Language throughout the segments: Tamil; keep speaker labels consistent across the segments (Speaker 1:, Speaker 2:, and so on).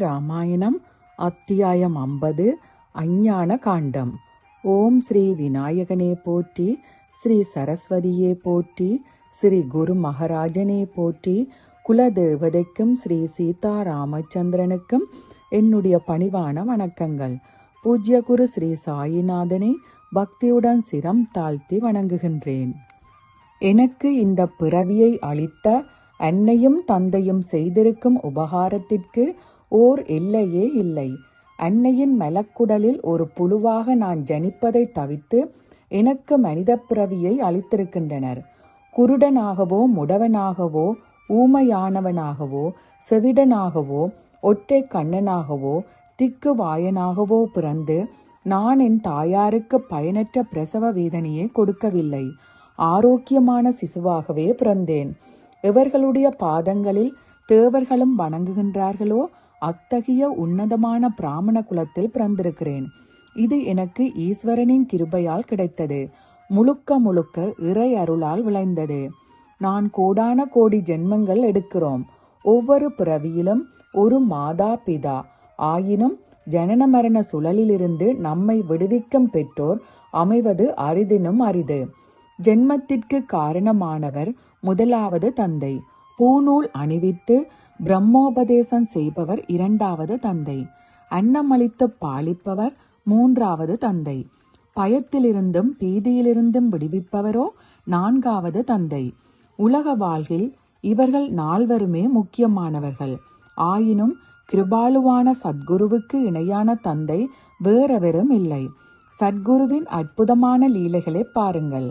Speaker 1: ராமாயணம் அத்தியாயம் 50 அஞ்ஞான காண்டம். ஓம் ஸ்ரீ விநாயகனே போற்றி, ஸ்ரீ சரஸ்வதியே போற்றி, ஸ்ரீ குரு மகாராஜனே போற்றி, குலதேவதைக்கும் ஸ்ரீ சீதா ராமச்சந்திரனுக்கும் என்னுடைய பணிவான வணக்கங்கள். பூஜ்ய குரு ஸ்ரீ சாயிநாதனை பக்தியுடன் சிரம் தாழ்த்தி வணங்குகின்றேன். எனக்கு இந்த பிறவியை அளித்த அன்னையும் தந்தையும் செய்திருக்கும் உபகாரத்திற்கு ஓர் எல்லையே இல்லை. அன்னையின் மலக்குடலில் ஒரு புழுவாக நான் ஜனிப்பதை தவித்து எனக்கு மனித பிறவியை அளித்திருக்கின்றனர். குருடனாகவோ முடவனாகவோ ஊமையானவனாகவோ செவிடனாகவோ ஒற்றை கண்ணனாகவோ திக்கு வாயனாகவோ பிறந்து நான் என் தாயாருக்கு பயனற்ற பிரசவ வேதனையை கொடுக்கவில்லை. ஆரோக்கியமான சிசுவாகவே பிறந்தேன். எவர்களுடைய பாதங்களில் தேவர்களும் வணங்குகின்றார்களோ அத்தகைய உன்னதமான பிராமண குலத்தில் பிறந்திருக்கிறேன். இது எனக்கு ஈஸ்வரனின் கிருபையால் கிடைத்தது. முழுக்க முழுக்க இறை அருளால் விளைந்தது. நான் கோடான கோடி ஜென்மங்கள் எடுக்கிறோம். ஒவ்வொரு பிறவியிலும் ஒரு மாதா பிதா. ஆயினும் ஜனன மரண சுழலிலிருந்து நம்மை விடுவிக்கும் பெற்றோர் அமைவது அரிதினும் அரிது. ஜென்மத்திற்கு காரணமானவர் முதலாவது தந்தை. பூநூல் அணிவித்து பிரம்மோபதேசம் செய்பவர் இரண்டாவது தந்தை. அன்னமளித்து பாலிப்பவர் மூன்றாவது தந்தை. பயத்திலிருந்தும் பீதியிலிருந்தும் விடுவிப்பவரோ நான்காவது தந்தை. உலக வாழ்வில் இவர்கள் நால்வருமே முக்கியமானவர்கள். ஆயினும் கிருபாலுவான சத்குருவுக்கு இணையான தந்தை வேறெவரும் இல்லை. சத்குருவின் அற்புதமான லீலைகளை பாருங்கள்.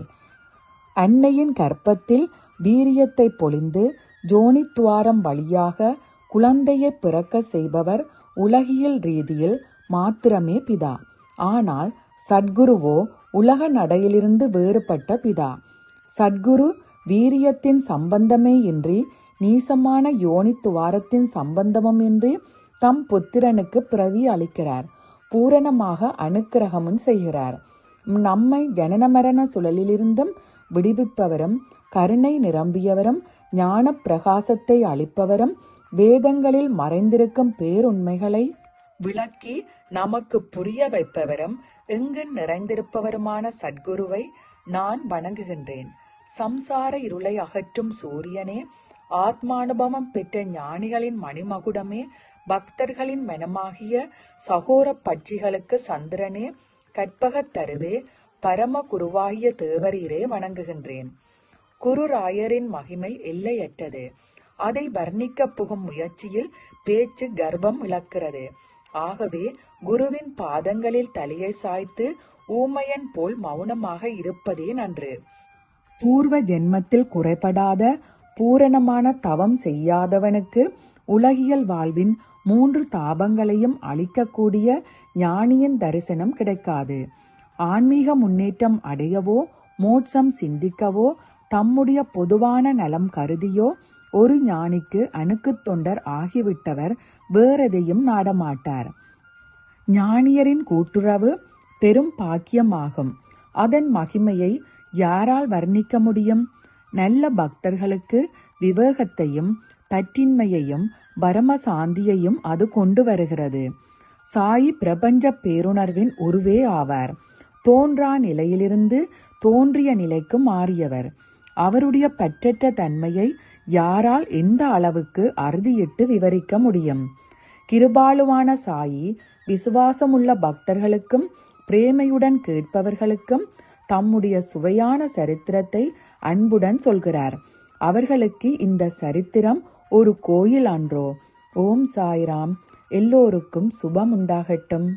Speaker 1: அன்னையின் கர்ப்பத்தில் வீரியத்தை பொழிந்து ஜோனித்துவாரம் வழியாக குழந்தையை பிறக்க செய்பவர் உலகியல் ரீதியில் மாத்திரமே பிதா. ஆனால் சத்குருவோ உலக நடையிலிருந்து வேறுபட்ட பிதா. சத்குரு வீரியத்தின் சம்பந்தமே இன்றி நீசமான யோனித்துவாரத்தின் சம்பந்தமும் இன்றி தம் புத்திரனுக்கு பிறவி அளிக்கிறார். பூரணமாக அனுக்கிரகமும் செய்கிறார். நம்மை ஜனன மரண சுழலிலிருந்தும் விடுவிப்பவரும் கருணை நிரம்பியவரும் ஞான பிரகாசத்தை அளிப்பவரும் வேதங்களில் மறைந்திருக்கும் பேருண்மைகளை விளக்கி நமக்கு புரிய வைப்பவரும் எங்கு நிறைந்திருப்பவருமான சத்குருவை நான் வணங்குகின்றேன். சம்சார இருளை அகற்றும் சூரியனே, ஆத்மானுபவம் பெற்ற ஞானிகளின் மணிமகுடமே, பக்தர்களின் மனமாகிய சகோர பட்சிகளுக்கு சந்திரனே, கற்பகத் தருவே, பரம குருவாகிய தேவரீரே வணங்குகின்றேன். குருராயரின் மகிமை எல்லையற்றது. அதை வர்ணிக்க புகும் முயற்சியில் பேச்சு கர்ப்பம் இழக்கிறது. ஆகவே குருவின் பாதங்களில் தலையை சாய்த்து ஊமையன் போல் மௌனமாக இருப்பதே நன்று. பூர்வ ஜென்மத்தில் குறைபடாத பூரணமான தவம் செய்யாதவனுக்கு உலகியல் வாழ்வின் 3 தாபங்களையும் அளிக்கக்கூடிய ஞானியின் தரிசனம் கிடைக்காது. ஆன்மீக முன்னேற்றம் அடையவோ மோட்சம் சிந்திக்கவோ தம்முடைய பொதுவான நலம் கருதியோ ஒரு ஞானிக்கு அணுக்கு தொண்டர் ஆகிவிட்டவர் வேறெதையும் நாடமாட்டார். ஞானியரின் கூட்டுறவு பெரும் பாக்கியமாகும். அதன் மகிமையை யாரால் வர்ணிக்க முடியும்? நல்ல பக்தர்களுக்கு விவேகத்தையும் பற்றின்மையையும் பரமசாந்தியையும் அது கொண்டு வருகிறது. சாயி பிரபஞ்ச பேருணர்வின் உருவே ஆவார். தோன்றா நிலையிலிருந்து தோன்றிய நிலைக்கு மாறியவர். அவருடைய பற்றற்ற தன்மையை யாரால் எந்த அளவுக்கு அறுதியிட்டு விவரிக்க முடியும்? கிருபாலுவான சாயி விசுவாசமுள்ள பக்தர்களுக்கும் பிரேமையுடன் கேட்பவர்களுக்கும் தம்முடைய சுவையான சரித்திரத்தை அன்புடன் சொல்கிறார். அவர்களுக்கு இந்த சரித்திரம் ஒரு கோயில் அன்றோ? ஓம் சாய்ராம். எல்லோருக்கும் சுபம் உண்டாகட்டும்.